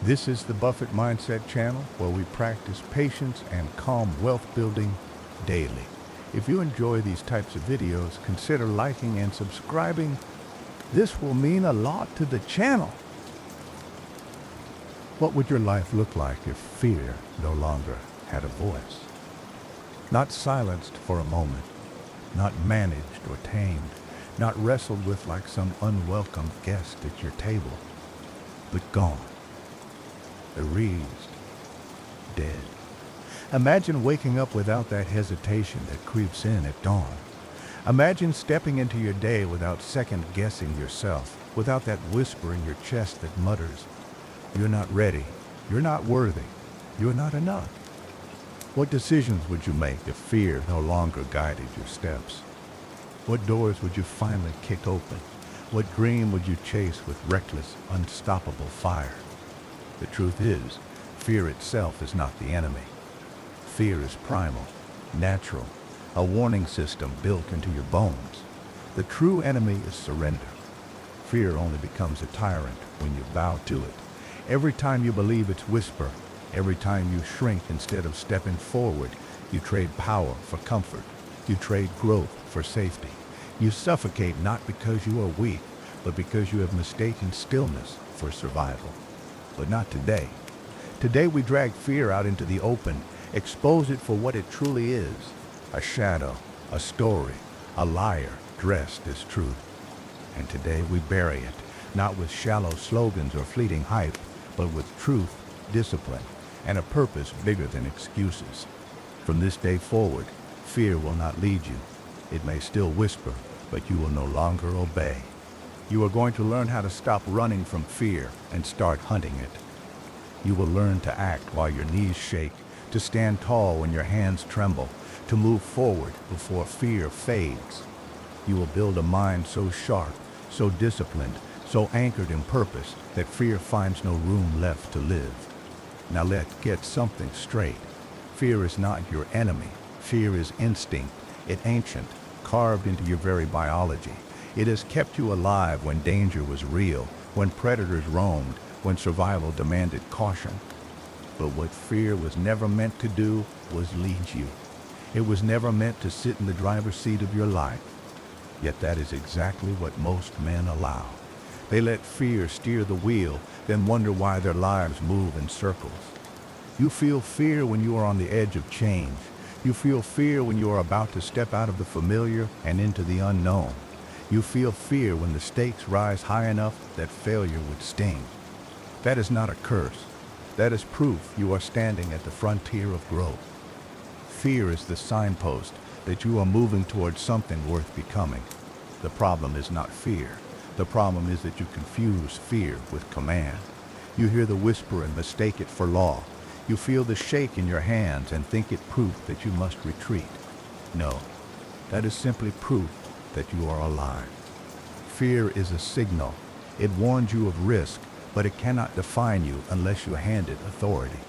This is the Buffett Mindset channel where we practice patience and calm wealth building daily. If you enjoy these types of videos, consider liking and subscribing. This will mean a lot to the channel. What would your life look like if fear no longer had a voice? Not silenced for a moment, not managed or tamed, not wrestled with like some unwelcome guest at your table, but gone. Erased, dead. Imagine waking up without that hesitation that creeps in at dawn. Imagine stepping into your day without second-guessing yourself, without that whisper in your chest that mutters, "You're not ready, you're not worthy, you're not enough." What decisions would you make if fear no longer guided your steps? What doors would you finally kick open? What dream would you chase with reckless, unstoppable fire? The truth is, fear itself is not the enemy. Fear is primal, natural, a warning system built into your bones. The true enemy is surrender. Fear only becomes a tyrant when you bow to it. Every time you believe its whisper, every time you shrink instead of stepping forward, you trade power for comfort. You trade growth for safety. You suffocate not because you are weak, but because you have mistaken stillness for survival. But not today. Today we drag fear out into the open, expose it for what it truly is, a shadow, a story, a liar dressed as truth. And today we bury it, not with shallow slogans or fleeting hype, but with truth, discipline, and a purpose bigger than excuses. From this day forward, fear will not lead you. It may still whisper, but you will no longer obey. You are going to learn how to stop running from fear and start hunting it. You will learn to act while your knees shake, to stand tall when your hands tremble, to move forward before fear fades. You will build a mind so sharp, so disciplined, so anchored in purpose that fear finds no room left to live. Now let's get something straight. Fear is not your enemy. Fear is instinct. It's ancient, carved into your very biology. It has kept you alive when danger was real, when predators roamed, when survival demanded caution. But what fear was never meant to do was lead you. It was never meant to sit in the driver's seat of your life. Yet that is exactly what most men allow. They let fear steer the wheel, then wonder why their lives move in circles. You feel fear when you are on the edge of change. You feel fear when you are about to step out of the familiar and into the unknown. You feel fear when the stakes rise high enough that failure would sting. That is not a curse. That is proof you are standing at the frontier of growth. Fear is the signpost that you are moving towards something worth becoming. The problem is not fear. The problem is that you confuse fear with command. You hear the whisper and mistake it for law. You feel the shake in your hands and think it proof that you must retreat. No, that is simply proof that you are alive. Fear is a signal. It warns you of risk, but it cannot define you unless you hand it authority.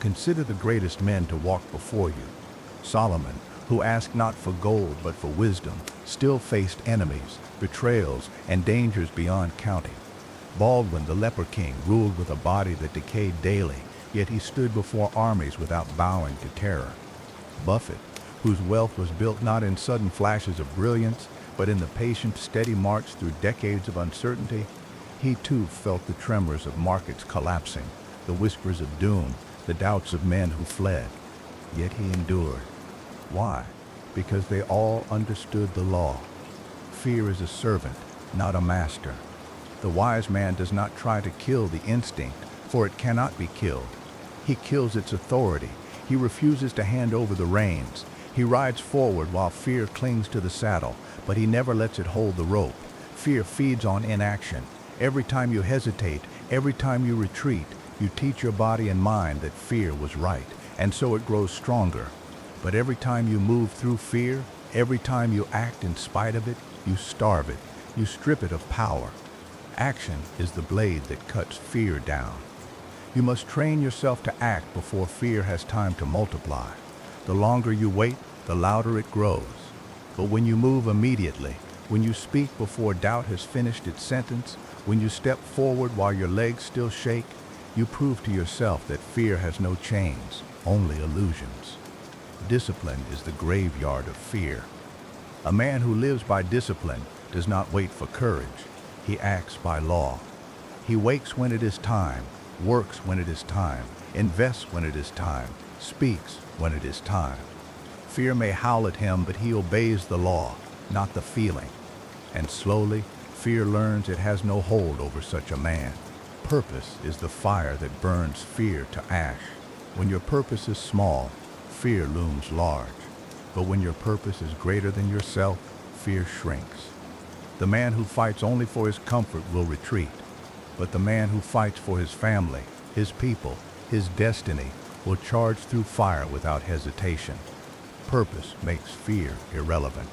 Consider the greatest men to walk before you. Solomon, who asked not for gold but for wisdom, still faced enemies, betrayals, and dangers beyond counting. Baldwin, the leper king, ruled with a body that decayed daily, yet he stood before armies without bowing to terror. Buffett, whose wealth was built not in sudden flashes of brilliance, but in the patient, steady march through decades of uncertainty, he too felt the tremors of markets collapsing, the whispers of doom, the doubts of men who fled. Yet he endured. Why? Because they all understood the law. Fear is a servant, not a master. The wise man does not try to kill the instinct, for it cannot be killed. He kills its authority. He refuses to hand over the reins. He rides forward while fear clings to the saddle, but he never lets it hold the rope. Fear feeds on inaction. Every time you hesitate, every time you retreat, you teach your body and mind that fear was right, and so it grows stronger. But every time you move through fear, every time you act in spite of it, you starve it, you strip it of power. Action is the blade that cuts fear down. You must train yourself to act before fear has time to multiply. The longer you wait, the louder it grows. But when you move immediately, when you speak before doubt has finished its sentence, when you step forward while your legs still shake, You prove to yourself that fear has no chains, only illusions. Discipline is the graveyard of fear. A man who lives by discipline does not wait for courage. He acts by law. He wakes when it is time, works when it is time, invests when it is time, speaks when it is time. Fear may howl at him, but he obeys the law, not the feeling. And slowly, fear learns it has no hold over such a man. Purpose is the fire that burns fear to ash. When your purpose is small, fear looms large. But when your purpose is greater than yourself, fear shrinks. The man who fights only for his comfort will retreat. But the man who fights for his family, his people, his destiny, will charge through fire without hesitation. Purpose makes fear irrelevant.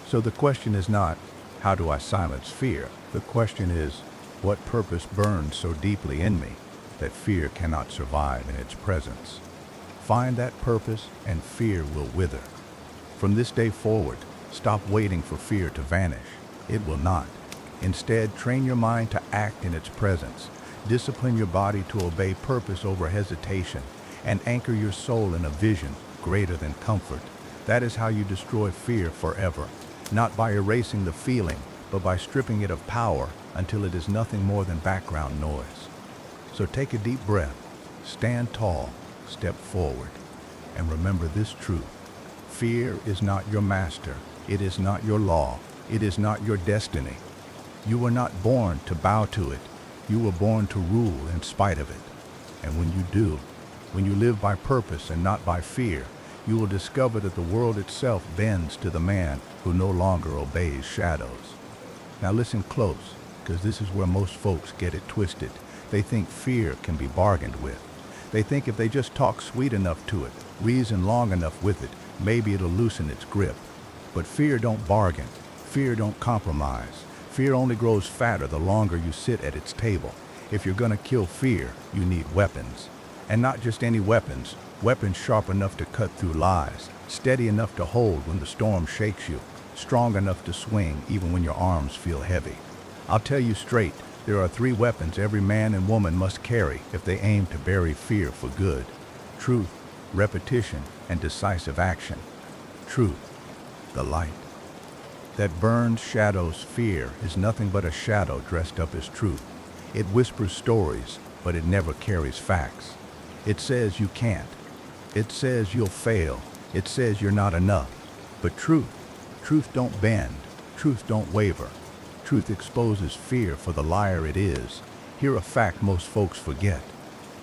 So the question is not, how do I silence fear? The question is, what purpose burns so deeply in me that fear cannot survive in its presence? Find that purpose and fear will wither. From this day forward, stop waiting for fear to vanish. It will not. Instead, train your mind to act in its presence. Discipline your body to obey purpose over hesitation, and anchor your soul in a vision greater than comfort. That is how you destroy fear forever, not by erasing the feeling, but by stripping it of power until it is nothing more than background noise. So take a deep breath, stand tall, step forward, and remember this truth. Fear is not your master. It is not your law. It is not your destiny. You were not born to bow to it. You were born to rule in spite of it. And when you do, when you live by purpose and not by fear, you will discover that the world itself bends to the man who no longer obeys shadows. Now listen close, because this is where most folks get it twisted. They think fear can be bargained with. They think if they just talk sweet enough to it, reason long enough with it, maybe it'll loosen its grip. But fear don't bargain. Fear don't compromise. Fear only grows fatter the longer you sit at its table. If you're gonna kill fear, you need weapons. And not just any weapons, weapons sharp enough to cut through lies, steady enough to hold when the storm shakes you, strong enough to swing even when your arms feel heavy. I'll tell you straight, there are 3 weapons every man and woman must carry if they aim to bury fear for good: truth, repetition, and decisive action. Truth, the light that burns, shadows fear, is nothing but a shadow dressed up as truth. It whispers stories, but it never carries facts. It says you can't. It says you'll fail. It says you're not enough. But truth don't bend. Truth don't waver. Truth exposes fear for the liar it is. Here a fact most folks forget.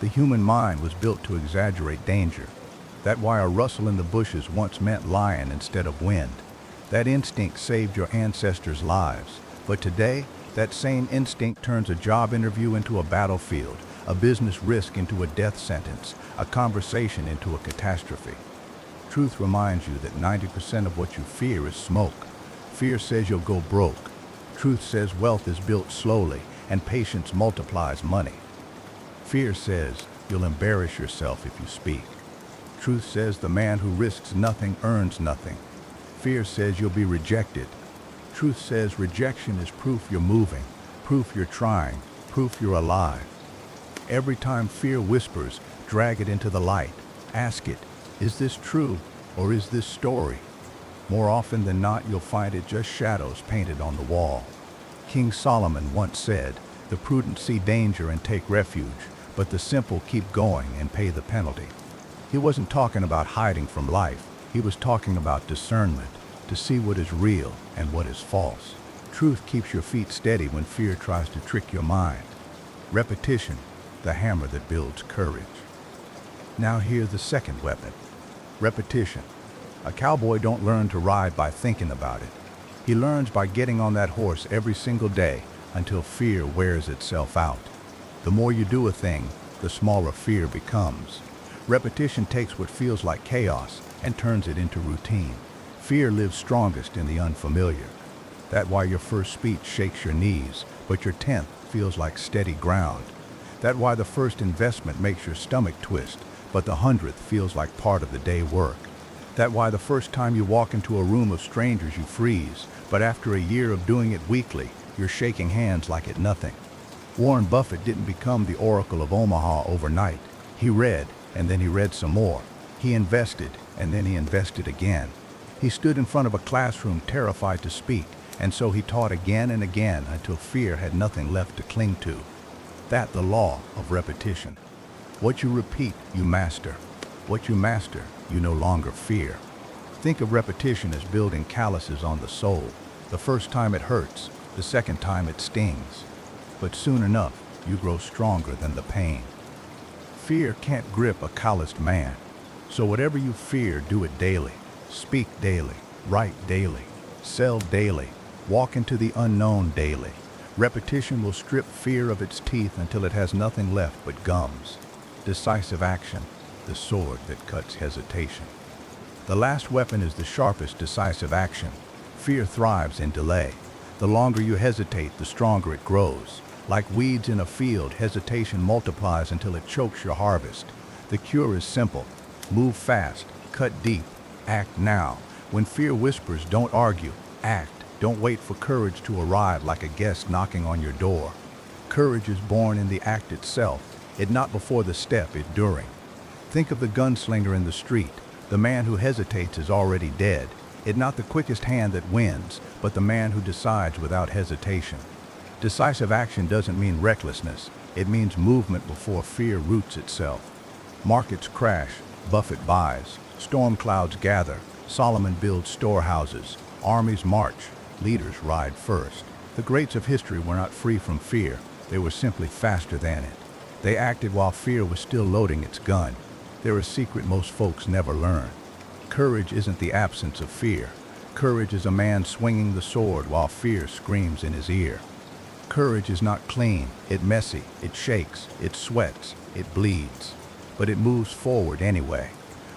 The human mind was built to exaggerate danger. That's why a rustle in the bushes once meant lion instead of wind. That instinct saved your ancestors' lives. But today, that same instinct turns a job interview into a battlefield, a business risk into a death sentence, a conversation into a catastrophe. Truth reminds you that 90% of what you fear is smoke. Fear says you'll go broke. Truth says wealth is built slowly and patience multiplies money. Fear says you'll embarrass yourself if you speak. Truth says the man who risks nothing earns nothing. Fear says you'll be rejected. Truth says rejection is proof you're moving, proof you're trying, proof you're alive. Every time fear whispers, drag it into the light. Ask it, is this true or is this story? More often than not, you'll find it just shadows painted on the wall. King Solomon once said, "The prudent see danger and take refuge, but the simple keep going and pay the penalty." He wasn't talking about hiding from life. He was talking about discernment, to see what is real and what is false. Truth keeps your feet steady when fear tries to trick your mind. Repetition, the hammer that builds courage. Now here's the second weapon, repetition. A cowboy don't learn to ride by thinking about it. He learns by getting on that horse every single day until fear wears itself out. The more you do a thing, the smaller fear becomes. Repetition takes what feels like chaos and turns it into routine. Fear lives strongest in the unfamiliar. That's why your first speech shakes your knees, but your 10th feels like steady ground. That's why the first investment makes your stomach twist, but the 100th feels like part of the day work. That's why the first time you walk into a room of strangers you freeze, but after a year of doing it weekly, you're shaking hands like it's nothing. Warren Buffett didn't become the Oracle of Omaha overnight. He read, and then he read some more. He invested, and then he invested again. He stood in front of a classroom terrified to speak, and so he taught again and again until fear had nothing left to cling to. That the law of repetition. What you repeat, you master. What you master, you no longer fear. Think of repetition as building calluses on the soul. The first time it hurts, the second time it stings. But soon enough, you grow stronger than the pain. Fear can't grip a calloused man. So whatever you fear, do it daily. Speak daily, write daily, sell daily, walk into the unknown daily. Repetition will strip fear of its teeth until it has nothing left but gums. Decisive action, the sword that cuts hesitation. The last weapon is the sharpest decisive action. Fear thrives in delay. The longer you hesitate, the stronger it grows. Like weeds in a field, hesitation multiplies until it chokes your harvest. The cure is simple. Move fast, cut deep, act now. When fear whispers, don't argue, act. Don't wait for courage to arrive like a guest knocking on your door. Courage is born in the act itself, it not before the step, it during. Think of the gunslinger in the street. The man who hesitates is already dead. It not the quickest hand that wins, but the man who decides without hesitation. Decisive action doesn't mean recklessness. It means movement before fear roots itself. Markets crash, Buffett buys. Storm clouds gather. Solomon builds storehouses. Armies march. Leaders ride first. The greats of history were not free from fear. They were simply faster than it. They acted while fear was still loading its gun. They're a secret most folks never learn. Courage isn't the absence of fear. Courage is a man swinging the sword while fear screams in his ear. Courage is not clean, it's messy, it shakes, it sweats, it bleeds. But it moves forward anyway.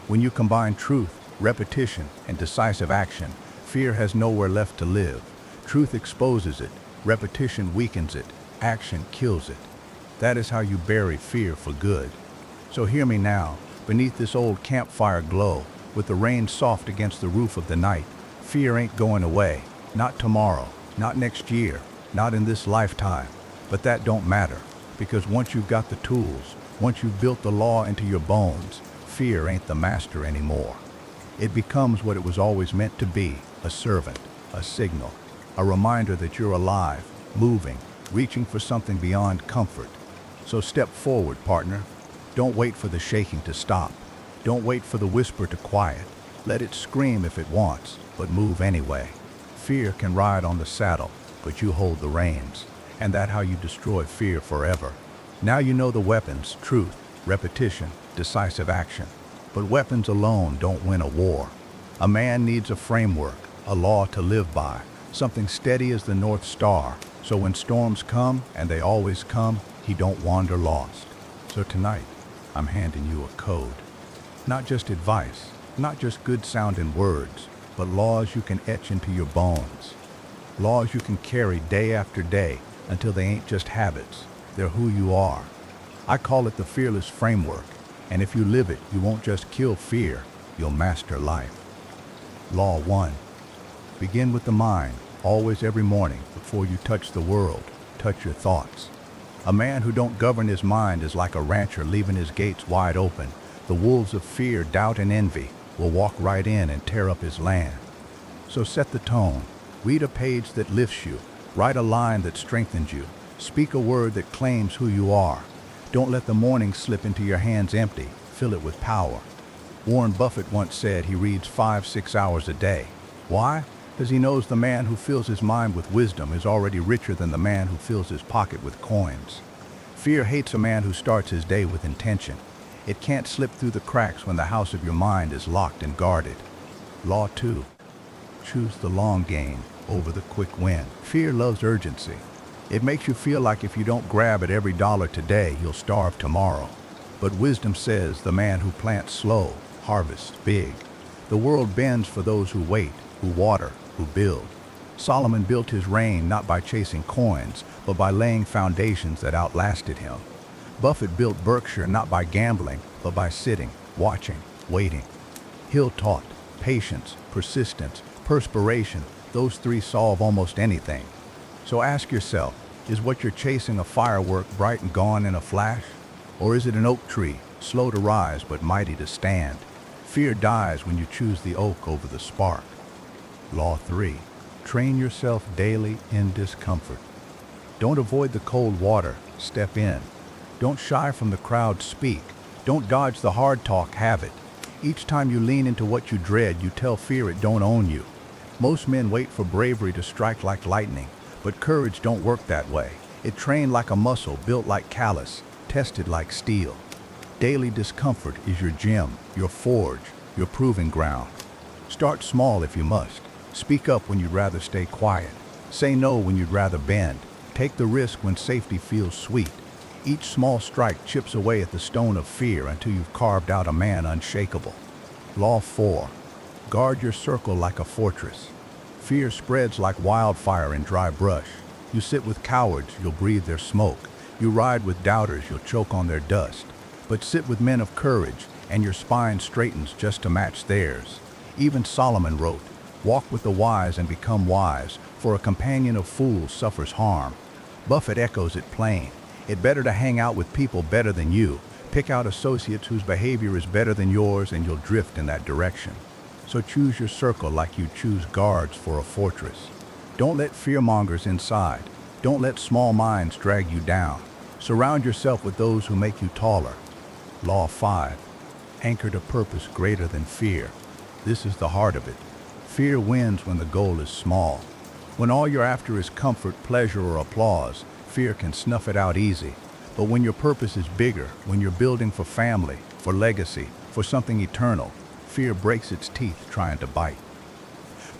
When you combine truth, repetition, and decisive action, fear has nowhere left to live. Truth exposes it, repetition weakens it, action kills it. That is how you bury fear for good. So hear me now, beneath this old campfire glow, with the rain soft against the roof of the night, fear ain't going away. Not tomorrow, not next year, not in this lifetime. But that don't matter, because once you've got the tools, once you've built the law into your bones, fear ain't the master anymore. It becomes what it was always meant to be, a servant, a signal, a reminder that you're alive, moving, reaching for something beyond comfort. So step forward, partner. Don't wait for the shaking to stop. Don't wait for the whisper to quiet. Let it scream if it wants, but move anyway. Fear can ride on the saddle, but you hold the reins. And that's how you destroy fear forever. Now you know the weapons: truth, repetition, decisive action. But weapons alone don't win a war. A man needs a framework, a law to live by, something steady as the North Star, so when storms come, and they always come, he don't wander lost. So tonight, I'm handing you a code. Not just advice, not just good sounding words, but laws you can etch into your bones. Laws you can carry day after day until they ain't just habits, they're who you are. I call it the fearless framework, and if you live it, you won't just kill fear, you'll master life. Law 1. Begin with the mind, always every morning, before you touch the world, touch your thoughts. A man who don't govern his mind is like a rancher leaving his gates wide open. The wolves of fear, doubt, and envy will walk right in and tear up his land. So set the tone. Read a page that lifts you. Write a line that strengthens you. Speak a word that claims who you are. Don't let the morning slip into your hands empty. Fill it with power. Warren Buffett once said he reads 5-6 hours a day. Why? Because he knows the man who fills his mind with wisdom is already richer than the man who fills his pocket with coins. Fear hates a man who starts his day with intention. It can't slip through the cracks when the house of your mind is locked and guarded. Law 2. Choose the long game over the quick win. Fear loves urgency. It makes you feel like if you don't grab at every dollar today, you'll starve tomorrow. But wisdom says the man who plants slow harvests big. The world bends for those who wait, who water, who build. Solomon built his reign not by chasing coins, but by laying foundations that outlasted him. Buffett built Berkshire not by gambling, but by sitting, watching, waiting. Hill taught patience, persistence, perspiration. Those three solve almost anything. So ask yourself, Is what you're chasing a firework bright and gone in a flash? Or is it an oak tree, slow to rise but mighty to stand? Fear dies when you choose the oak over the spark. Law 3. Train yourself daily in discomfort. Don't avoid the cold water, step in. Don't shy from the crowd, speak. Don't dodge the hard talk, have it. Each time you lean into what you dread, you tell fear it don't own you. Most men wait for bravery to strike like lightning, but courage don't work that way. It trained like a muscle, built like callus, tested like steel. Daily discomfort is your gym, your forge, your proving ground. Start small if you must. Speak up when you'd rather stay quiet. Say no when you'd rather bend. Take the risk when safety feels sweet. Each small strike chips away at the stone of fear until you've carved out a man unshakable. Law 4. Guard your circle like a fortress. Fear spreads like wildfire in dry brush. You sit with cowards, you'll breathe their smoke. You ride with doubters, you'll choke on their dust. But sit with men of courage, and your spine straightens just to match theirs. Even Solomon wrote, "Walk with the wise and become wise, for a companion of fools suffers harm." Buffett echoes it plain. It's better to hang out with people better than you. Pick out associates whose behavior is better than yours, and you'll drift in that direction. So choose your circle like you choose guards for a fortress. Don't let fearmongers inside. Don't let small minds drag you down. Surround yourself with those who make you taller. Law 5. Anchor to purpose greater than fear. This is the heart of it. Fear wins when the goal is small. When all you're after is comfort, pleasure, or applause, fear can snuff it out easy. But when your purpose is bigger, when you're building for family, for legacy, for something eternal, fear breaks its teeth trying to bite.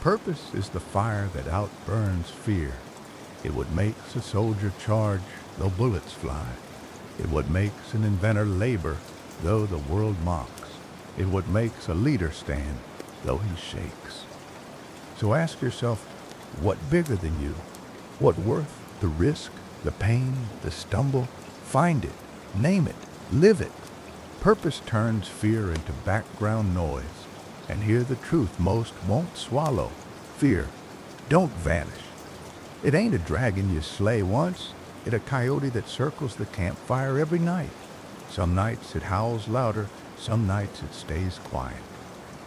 Purpose is the fire that outburns fear. It what makes a soldier charge, though bullets fly. It what makes an inventor labor, though the world mocks. It what makes a leader stand, though he shakes. So ask yourself, what bigger than you? What worth the risk, the pain, the stumble? Find it, name it, live it. Purpose turns fear into background noise. And hear the truth most won't swallow. Fear don't vanish. It ain't a dragon you slay once. It a coyote that circles the campfire every night. Some nights it howls louder, some nights it stays quiet.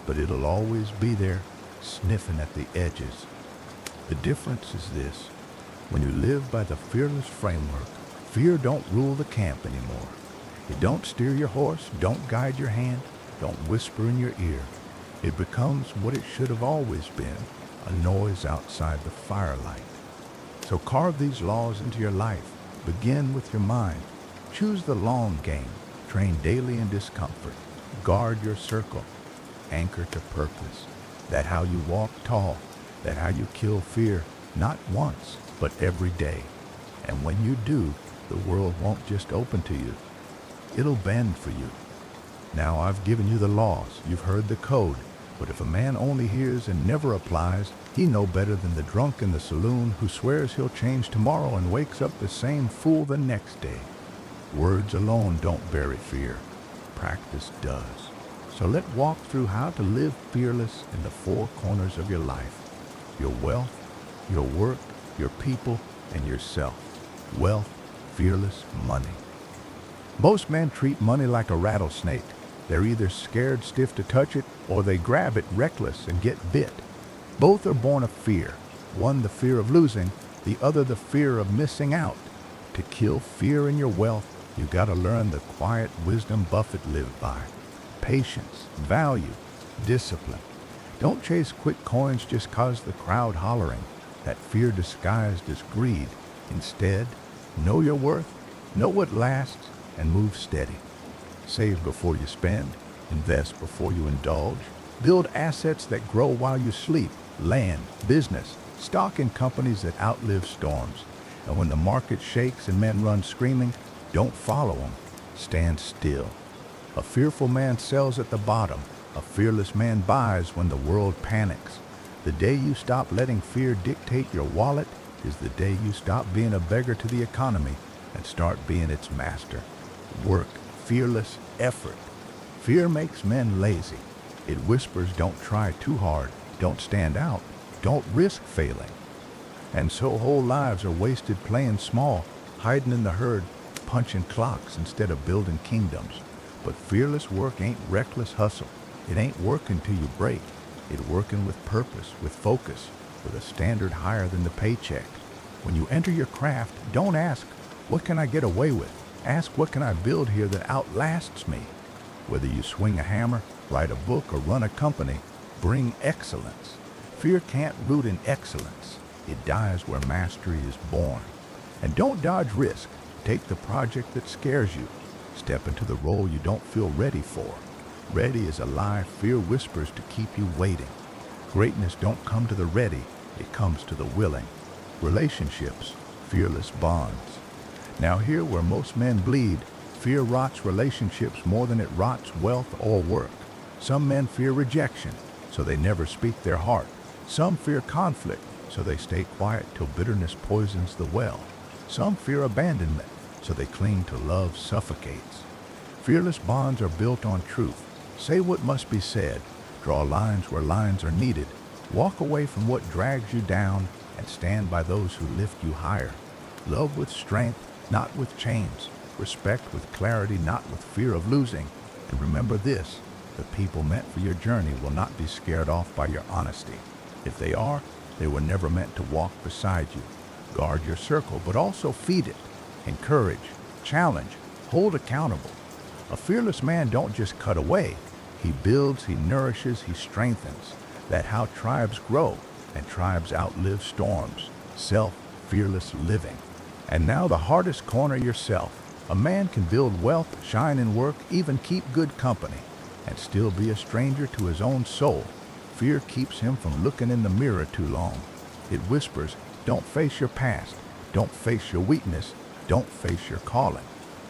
But it'll always be there, sniffing at the edges. The difference is this. When you live by the fearless framework, fear don't rule the camp anymore. It don't steer your horse, don't guide your hand, don't whisper in your ear. It becomes what it should have always been, a noise outside the firelight. So carve these laws into your life. Begin with your mind. Choose the long game. Train daily in discomfort. Guard your circle. Anchor to purpose. That how you walk tall. That how you kill fear, not once, but every day. And when you do, the world won't just open to you. It'll bend for you. Now I've given you the laws. You've heard the code. But if a man only hears and never applies, he no better than the drunk in the saloon who swears he'll change tomorrow and wakes up the same fool the next day. Words alone don't bury fear. Practice does. So let's walk through how to live fearless in the four corners of your life. Your wealth, your work, your people, and yourself. Wealth, fearless money. Most men treat money like a rattlesnake. They're either scared stiff to touch it, or they grab it reckless and get bit. Both are born of fear. One the fear of losing, the other the fear of missing out. To kill fear in your wealth, you gotta learn the quiet wisdom Buffett lived by. Patience, value, discipline. Don't chase quick coins just 'cause the crowd hollering. That fear disguised as greed. Instead, know your worth, know what lasts, and move steady. Save before you spend, invest before you indulge, build assets that grow while you sleep, land, business, stock in companies that outlive storms. And when the market shakes and men run screaming, don't follow them, stand still. A fearful man sells at the bottom, a fearless man buys when the world panics. The day you stop letting fear dictate your wallet is the day you stop being a beggar to the economy and start being its master. Work, fearless effort. Fear makes men lazy. It whispers don't try too hard, don't stand out, don't risk failing. And so whole lives are wasted playing small, hiding in the herd, punching clocks instead of building kingdoms. But fearless work ain't reckless hustle. It ain't working till you break. It working with purpose, with focus, with a standard higher than the paycheck. When you enter your craft, don't ask, what can I get away with? Ask, what can I build here that outlasts me? Whether you swing a hammer, write a book, or run a company, bring excellence. Fear can't root in excellence. It dies where mastery is born. And don't dodge risk. Take the project that scares you. Step into the role you don't feel ready for. Ready is a lie fear whispers to keep you waiting. Greatness don't come to the ready, it comes to the willing. Relationships, fearless bonds. Now here where most men bleed, fear rots relationships more than it rots wealth or work. Some men fear rejection, so they never speak their heart. Some fear conflict, so they stay quiet till bitterness poisons the well. Some fear abandonment, so they cling to love suffocates. Fearless bonds are built on truth. Say what must be said. Draw lines where lines are needed. Walk away from what drags you down and stand by those who lift you higher. Love with strength, not with chains. Respect with clarity, not with fear of losing. And remember this, the people meant for your journey will not be scared off by your honesty. If they are, they were never meant to walk beside you. Guard your circle, but also feed it. Encourage, challenge, hold accountable. A fearless man don't just cut away. He builds, he nourishes, he strengthens. That's how tribes grow, and tribes outlive storms. Self-fearless living. And now the hardest corner, yourself. A man can build wealth, shine in work, even keep good company, and still be a stranger to his own soul. Fear keeps him from looking in the mirror too long. It whispers, don't face your past, don't face your weakness, don't face your calling.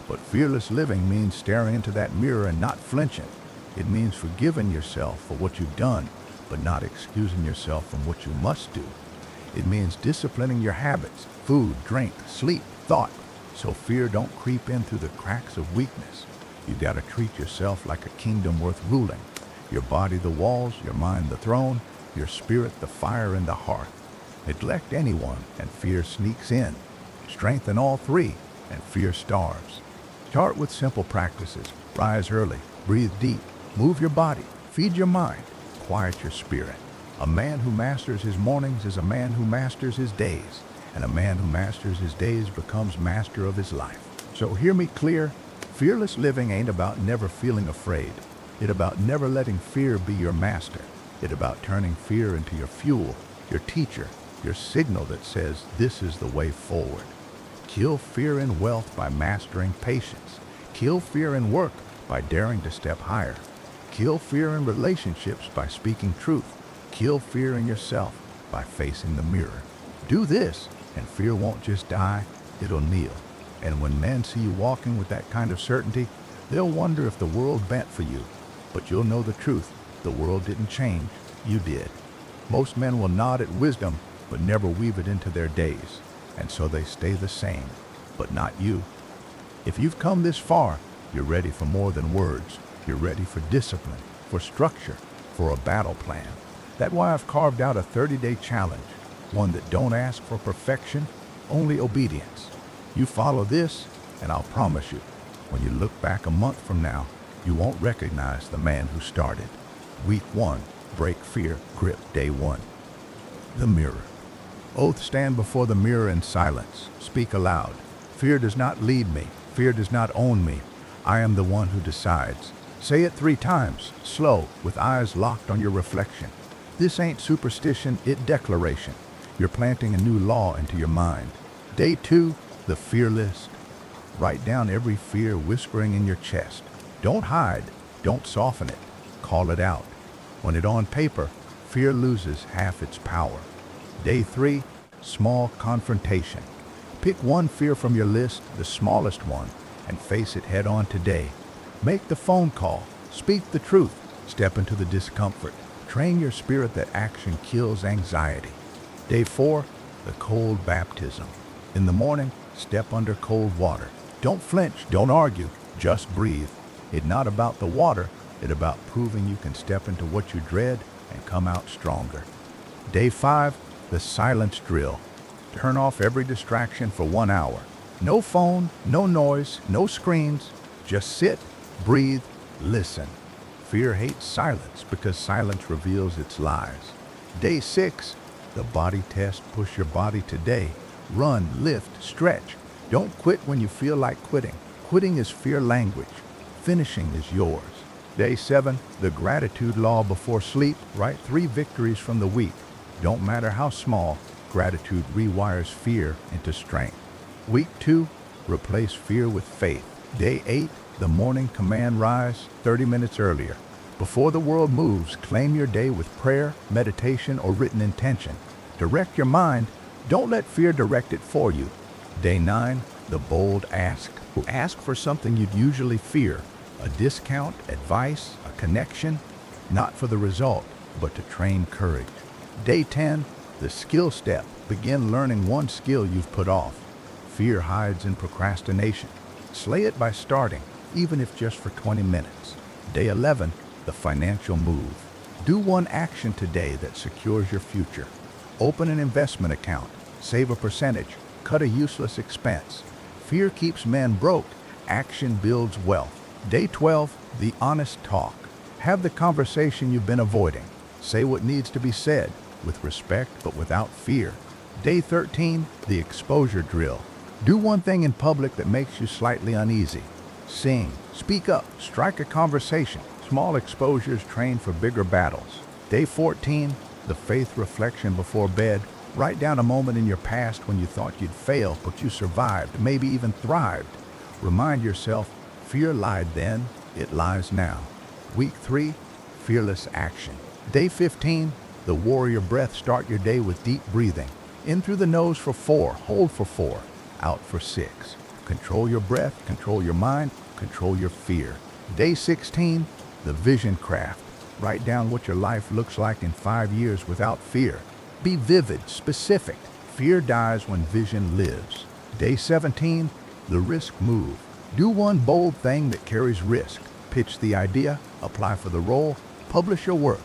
But fearless living means staring into that mirror and not flinching. It means forgiving yourself for what you've done, but not excusing yourself from what you must do. It means disciplining your habits, food, drink, sleep, thought, so fear don't creep in through the cracks of weakness. You gotta treat yourself like a kingdom worth ruling. Your body the walls, your mind the throne, your spirit the fire in the hearth. Neglect anyone and fear sneaks in. Strengthen all three and fear starves. Start with simple practices. Rise early, breathe deep, move your body, feed your mind, quiet your spirit. A man who masters his mornings is a man who masters his days, and a man who masters his days becomes master of his life. So hear me clear, fearless living ain't about never feeling afraid. It's about never letting fear be your master. It's about turning fear into your fuel, your teacher, your signal that says this is the way forward. Kill fear in wealth by mastering patience. Kill fear in work by daring to step higher. Kill fear in relationships by speaking truth. Kill fear in yourself by facing the mirror. Do this, and fear won't just die, it'll kneel. And when men see you walking with that kind of certainty, they'll wonder if the world bent for you. But you'll know the truth. The world didn't change, you did. Most men will nod at wisdom, but never weave it into their days. And so they stay the same, but not you. If you've come this far, you're ready for more than words. You're ready for discipline, for structure, for a battle plan. That's why I've carved out a 30-day challenge, one that don't ask for perfection, only obedience. You follow this, and I'll promise you, when you look back a month from now, you won't recognize the man who started. Week 1, break fear, grip day 1. The mirror. Both stand before the mirror in silence. Speak aloud. Fear does not lead me. Fear does not own me. I am the one who decides. Say it 3 times, slow, with eyes locked on your reflection. This ain't superstition, it's declaration. You're planting a new law into your mind. Day 2, the fear list. Write down every fear whispering in your chest. Don't hide, don't soften it. Call it out. When it's on paper, fear loses half its power. Day 3, small confrontation. Pick one fear from your list, the smallest one, and face it head on today. Make the phone call. Speak the truth. Step into the discomfort. Train your spirit that action kills anxiety. Day 4, the cold baptism. In the morning, step under cold water. Don't flinch, don't argue, just breathe. It's not about the water, it's about proving you can step into what you dread and come out stronger. Day 5, the silence drill. Turn off every distraction for 1 hour. No phone, no noise, no screens. Just sit, breathe, listen. Fear hates silence because silence reveals its lies. Day 6, the body test. Push your body today. Run, lift, stretch. Don't quit when you feel like quitting. Quitting is fear language. Finishing is yours. Day 7, the gratitude law before sleep. Write 3 victories from the week. Don't matter how small, gratitude rewires fear into strength. Week 2, replace fear with faith. Day 8, the morning command. Rise 30 minutes earlier. Before the world moves, claim your day with prayer, meditation, or written intention. Direct your mind. Don't let fear direct it for you. Day 9, the bold ask. Ask for something you'd usually fear. A discount, advice, a connection. Not for the result, but to train courage. Day 10, the skill step. Begin learning one skill you've put off. Fear hides in procrastination. Slay it by starting, even if just for 20 minutes. Day 11, the financial move. Do one action today that secures your future. Open an investment account. Save a percentage. Cut a useless expense. Fear keeps men broke. Action builds wealth. Day 12, the honest talk. Have the conversation you've been avoiding. Say what needs to be said, with respect but without fear. Day 13, the exposure drill. Do one thing in public that makes you slightly uneasy. Sing, speak up, strike a conversation. Small exposures train for bigger battles. Day 14, the faith reflection before bed. Write down a moment in your past when you thought you'd fail, but you survived, maybe even thrived. Remind yourself, fear lied then, it lies now. Week 3, fearless action. Day 15, the warrior breath. Start your day with deep breathing. In through the nose for 4, hold for 4, out for 6. Control your breath, control your mind, control your fear. Day 16, the vision craft. Write down what your life looks like in 5 years without fear. Be vivid, specific. Fear dies when vision lives. Day 17, the risk move. Do one bold thing that carries risk. Pitch the idea, apply for the role, publish your work.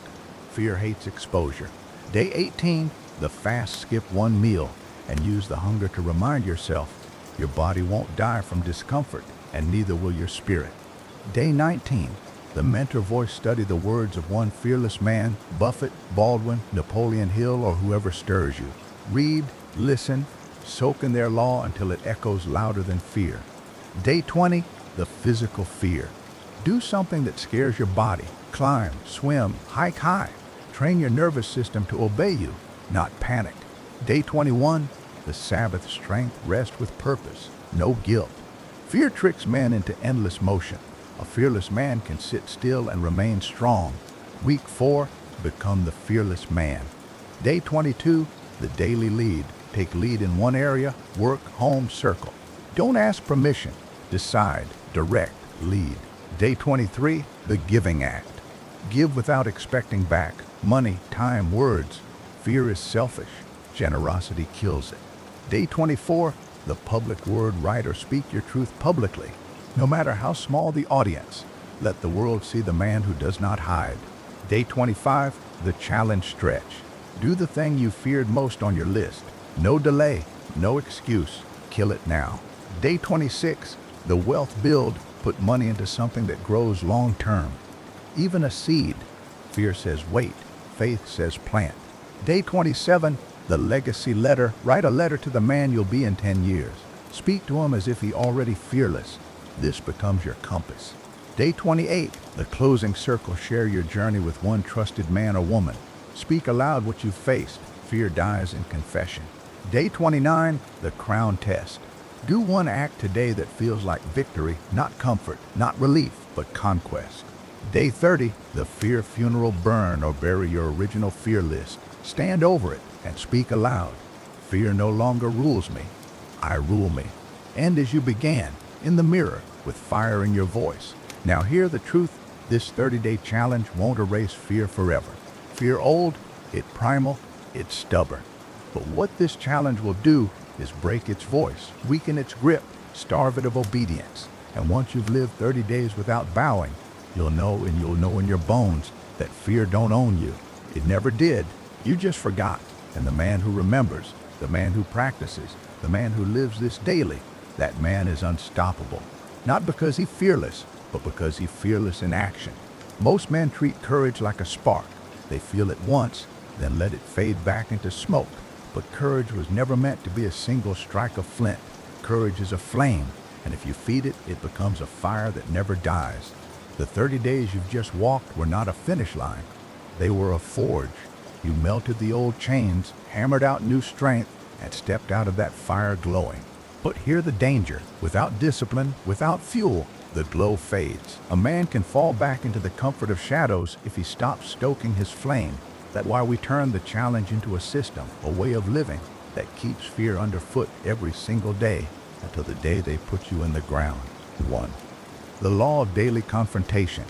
Fear hates exposure. Day 18, the fast. Skip one meal and use the hunger to remind yourself your body won't die from discomfort, and neither will your spirit. Day 19, the mentor voice. Study the words of one fearless man, Buffett, Baldwin, Napoleon Hill, or whoever stirs you. Read, listen, soak in their law until it echoes louder than fear. Day 20, the physical fear. Do something that scares your body. Climb, swim, hike high. Train your nervous system to obey you, not panic. Day 21, the Sabbath strength. Rest with purpose, no guilt. Fear tricks men into endless motion. A fearless man can sit still and remain strong. Week 4, become the fearless man. Day 22, the daily lead. Take lead in one area, work, home, circle. Don't ask permission. Decide, direct, lead. Day 23, the giving act. Give without expecting back. Money, time, words. Fear is selfish. Generosity kills it. Day 24, the public word. Write or speak your truth publicly. No matter how small the audience, let the world see the man who does not hide. Day 25, the challenge stretch. Do the thing you feared most on your list. No delay, no excuse. Kill it now. Day 26, the wealth build. Put money into something that grows long term. Even a seed. Fear says wait, faith says plant. Day 27, the legacy letter. Write a letter to the man you'll be in 10 years. Speak to him as if he already fearless. This becomes your compass. Day 28, the closing circle. Share your journey with one trusted man or woman. Speak aloud what you've faced. Fear dies in confession. Day 29, the crown test. Do one act today that feels like victory, not comfort, not relief, but conquest. Day 30, the fear funeral. Burn or bury your original fear list. Stand over it and speak aloud. Fear no longer rules me. I rule me. End as you began, in the mirror, with fire in your voice. Now hear the truth. This 30-day challenge won't erase fear forever. Fear old, it's primal, it's stubborn. But what this challenge will do is break its voice, weaken its grip, starve it of obedience. And once you've lived 30 days without bowing, you'll know in your bones that fear don't own you. It never did. You just forgot. And the man who remembers the man who practices, the man who lives this daily, that man is unstoppable. Not because he's fearless, but because he's fearless in action. Most men treat courage like a spark. They feel it once, then let it fade back into smoke. But courage was never meant to be a single strike of flint. Courage is a flame, and if you feed it, it becomes a fire that never dies. The 30 days you've just walked were not a finish line. They were a forge. You melted the old chains, hammered out new strength, and stepped out of that fire glowing. But hear the danger. Without discipline, without fuel, the glow fades. A man can fall back into the comfort of shadows if he stops stoking his flame. That's why we turn the challenge into a system, a way of living that keeps fear underfoot every single day until the day they put you in the ground. 1. The law of daily confrontation.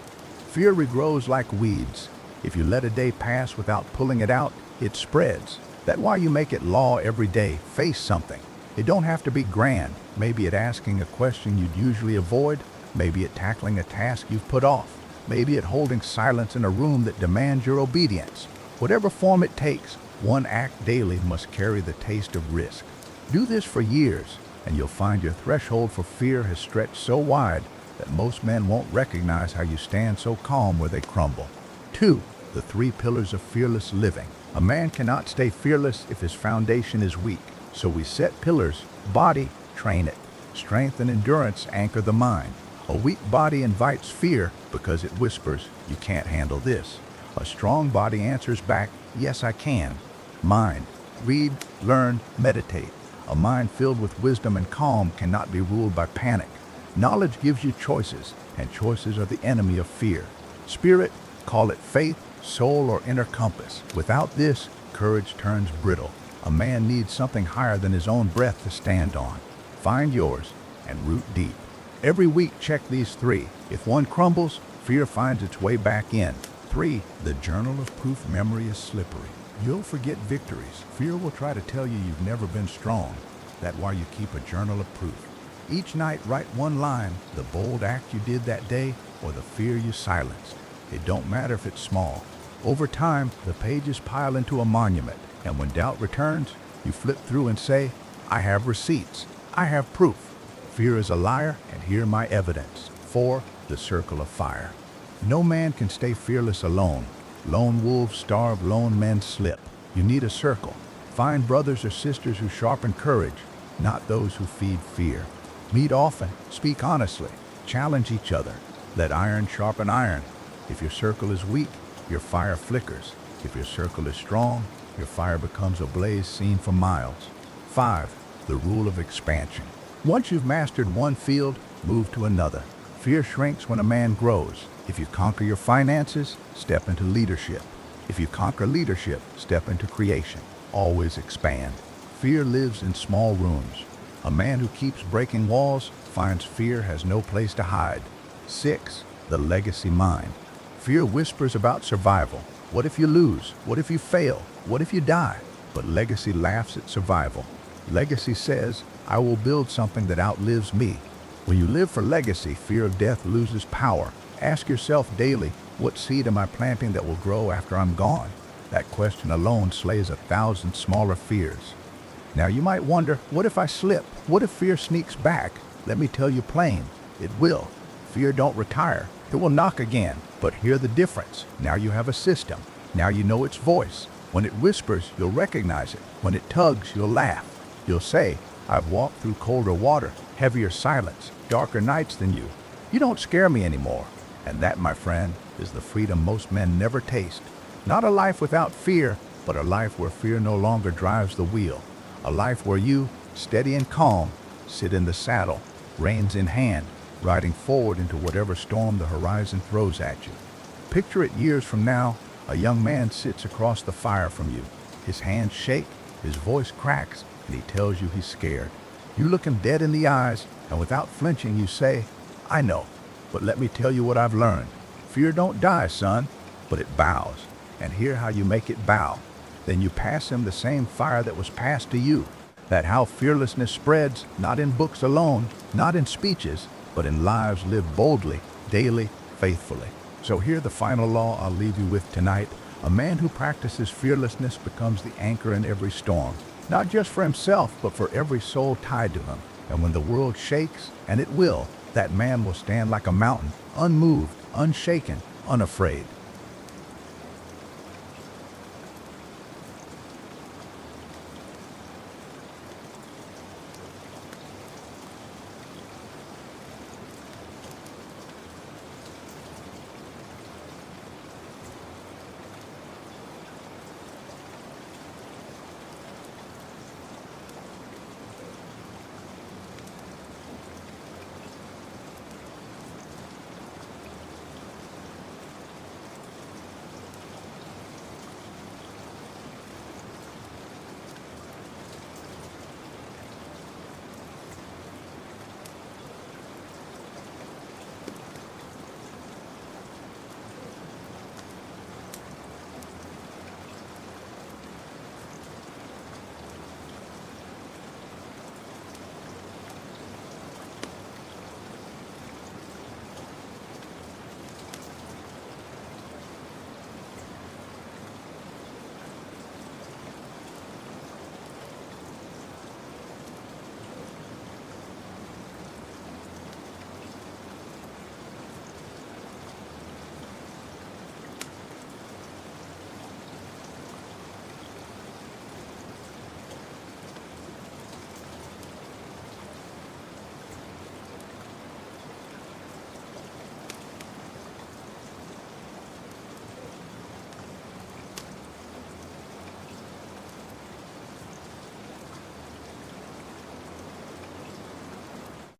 Fear regrows like weeds. If you let a day pass without pulling it out, it spreads. That's why you make it law every day. Face something. It don't have to be grand. Maybe it asking a question you'd usually avoid. Maybe it tackling a task you've put off. Maybe it holding silence in a room that demands your obedience. Whatever form it takes, one act daily must carry the taste of risk. Do this for years, and you'll find your threshold for fear has stretched so wide that most men won't recognize how you stand so calm where they crumble. 2. The 3 pillars of fearless living. A man cannot stay fearless if his foundation is weak. So we set pillars. Body, train it. Strength and endurance anchor the mind. A weak body invites fear because it whispers, "You can't handle this." A strong body answers back, "Yes, I can." Mind. Read, learn, meditate. A mind filled with wisdom and calm cannot be ruled by panic. Knowledge gives you choices, and choices are the enemy of fear. Spirit, call it faith, soul, or inner compass. Without this, courage turns brittle. A man needs something higher than his own breath to stand on. Find yours and root deep. Every week, check these 3. If one crumbles, fear finds its way back in. 3. The journal of proof memory is slippery. You'll forget victories. Fear will try to tell you you've never been strong. That's why you keep a journal of proof. Each night, write one line, the bold act you did that day, or the fear you silenced. It don't matter if it's small. Over time, the pages pile into a monument, and when doubt returns, you flip through and say, "I have receipts. I have proof." Fear is a liar, and hear my evidence. 4. The circle of fire. No man can stay fearless alone. Lone wolves starve, lone men slip. You need a circle. Find brothers or sisters who sharpen courage, not those who feed fear. Meet often, speak honestly, challenge each other. Let iron sharpen iron. If your circle is weak, your fire flickers. If your circle is strong, your fire becomes a blaze seen for miles. 5. The rule of expansion. Once you've mastered one field, move to another. Fear shrinks when a man grows. If you conquer your finances, step into leadership. If you conquer leadership, step into creation. Always expand. Fear lives in small rooms. A man who keeps breaking walls finds fear has no place to hide. 6. The legacy mind. Fear whispers about survival. What if you lose? What if you fail? What if you die? But legacy laughs at survival. Legacy says, "I will build something that outlives me." When you live for legacy, fear of death loses power. Ask yourself daily, what seed am I planting that will grow after I'm gone? That question alone slays 1,000 smaller fears. Now you might wonder, what if I slip? What if fear sneaks back? Let me tell you plain, it will. Fear don't retire. It will knock again. But hear the difference. Now you have a system. Now you know its voice. When it whispers, you'll recognize it. When it tugs, you'll laugh. You'll say, "I've walked through colder water, heavier silence, darker nights than you. You don't scare me anymore." And that, my friend, is the freedom most men never taste. Not a life without fear, but a life where fear no longer drives the wheel. A life where you, steady and calm, sit in the saddle, reins in hand, riding forward into whatever storm the horizon throws at you. Picture it years from now, a young man sits across the fire from you. His hands shake, his voice cracks, and he tells you he's scared. You look him dead in the eyes, and without flinching you say, "I know, but let me tell you what I've learned. Fear don't die, son, but it bows. And hear how you make it bow. Then you pass him the same fire that was passed to you. That how fearlessness spreads, not in books alone, not in speeches, but in lives lived boldly, daily, faithfully. So hear the final law I'll leave you with tonight. A man who practices fearlessness becomes the anchor in every storm. not just for himself, but for every soul tied to him. And when the world shakes, and it will, that man will stand like a mountain, unmoved, unshaken, unafraid.